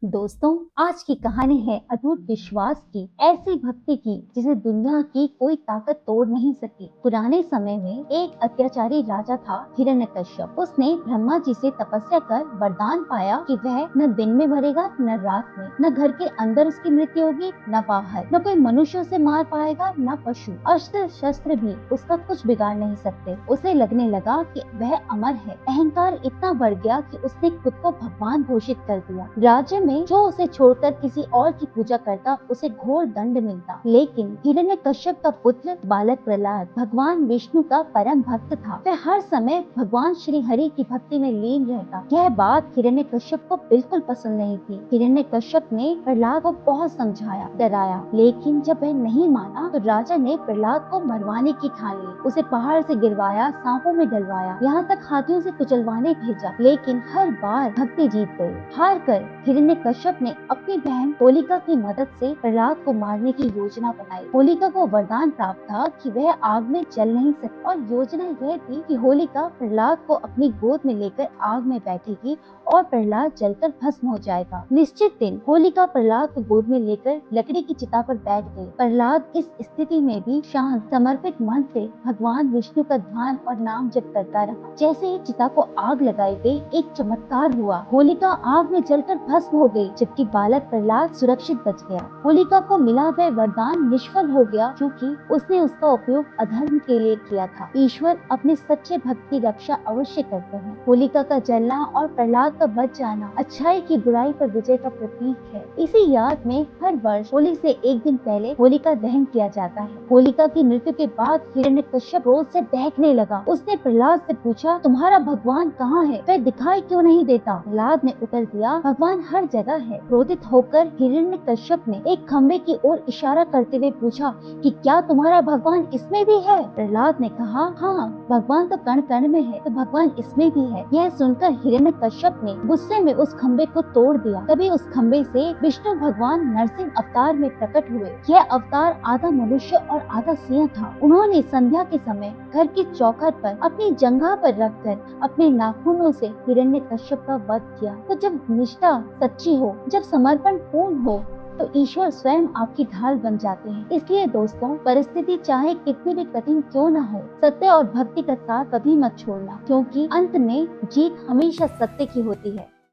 दोस्तों, आज की कहानी है अटूट विश्वास की, ऐसी भक्ति की जिसे दुनिया की कोई ताकत तोड़ नहीं सकी। पुराने समय में एक अत्याचारी राजा था, हिरण्यकश्यप। उसने ब्रह्मा जी से तपस्या कर वरदान पाया कि वह न दिन में मरेगा न रात में, न घर के अंदर उसकी मृत्यु होगी न बाहर, न कोई मनुष्य उसे मार पाएगा न पशु। अस्त्र शस्त्र भी उसका कुछ बिगाड़ नहीं सकते। उसे लगने लगा कि वह अमर है। अहंकार इतना बढ़ गया कि उसने खुद को भगवान घोषित कर दिया। राज्य में जो उसे छोड़कर किसी और की पूजा करता उसे घोर दंड मिलता। लेकिन हिरण्यकश्यप का पुत्र बालक प्रहलाद भगवान विष्णु का परम भक्त था। वह हर समय भगवान श्री हरि की भक्ति में लीन रहता। यह बात हिरण्यकश्यप को बिल्कुल पसंद नहीं थी। हिरण्यकश्यप ने प्रहलाद को बहुत समझाया, डराया, लेकिन जब वह नहीं माना तो राजा ने प्रहलाद को मरवाने की ठान ली। उसे पहाड़ से गिरवाया, सांपों में डलवाया, यहाँ तक हाथियों से कुचलवाने भेजा, लेकिन हर बार भक्ति जीत गई। हार कर हिरण्यकश्यप ने अपनी बहन होलिका की मदद से प्रहलाद को मारने की योजना बनाई। होलिका को वरदान प्राप्त था कि वह आग में जल नहीं सकती और योजना यह थी कि होलिका प्रहलाद को अपनी गोद में लेकर आग में बैठेगी और प्रहलाद जलकर भस्म हो जाएगा। निश्चित दिन होलिका प्रहलाद को गोद में लेकर लकड़ी की चिता पर बैठ गई। प्रहलाद इस स्थिति में भी शांत समर्पित मन से भगवान विष्णु का ध्यान और नाम जप करता रहा। जैसे ही चिता को आग लगाई गई, एक चमत्कार हुआ। होलिका आग में जलकर भस्म हो गई, जबकि बालक प्रहलाद सुरक्षित बच गया। होलिका को मिला वह वरदान निष्फल हो गया क्योंकि उसने उसका उपयोग अधर्म के लिए किया था। ईश्वर अपने सच्चे भक्त की रक्षा अवश्य करते हैं। होलिका का जलना और प्रहलाद का बच जाना अच्छाई की बुराई पर विजय का प्रतीक है। इसी याद में हर वर्ष होली से एक दिन पहले होलिका दहन किया जाता है। होलिका की मृत्यु के बाद हिरण्यकश्यप क्रोध से दहकने लगा। उसने प्रहलाद से पूछा, तुम्हारा भगवान कहाँ है? वह दिखाई क्यों नहीं देता? प्रहलाद ने उत्तर दिया, भगवान हर जगह है। क्रोधित होकर हिरण्यकश्यप ने एक खम्भे की ओर इशारा करते हुए पूछा कि क्या तुम्हारा भगवान इसमें भी है? प्रहलाद ने कहा, हाँ, भगवान तो कण कण में है, तो भगवान इसमें भी है। यह सुनकर हिरण्यकश्यप ने गुस्से में उस खम्भे को तोड़ दिया। तभी उस खम्भे से विष्णु भगवान नरसिंह अवतार में प्रकट हुए। यह अवतार आधा मनुष्य और आधा सिंह था। उन्होंने संध्या के समय घर की चौखट पर अपनी जंघा पर रखकर अपने नाखूनों से हिरण्यकश्यप का वध किया। तो जब निष्ठा सच्ची हो, जब समर्पण पूर्ण हो, तो ईश्वर स्वयं आपकी ढाल बन जाते हैं। इसलिए दोस्तों, परिस्थिति चाहे कितनी भी कठिन क्यों न हो, सत्य और भक्ति का साथ कभी मत छोड़ना, क्योंकि अंत में जीत हमेशा सत्य की होती है।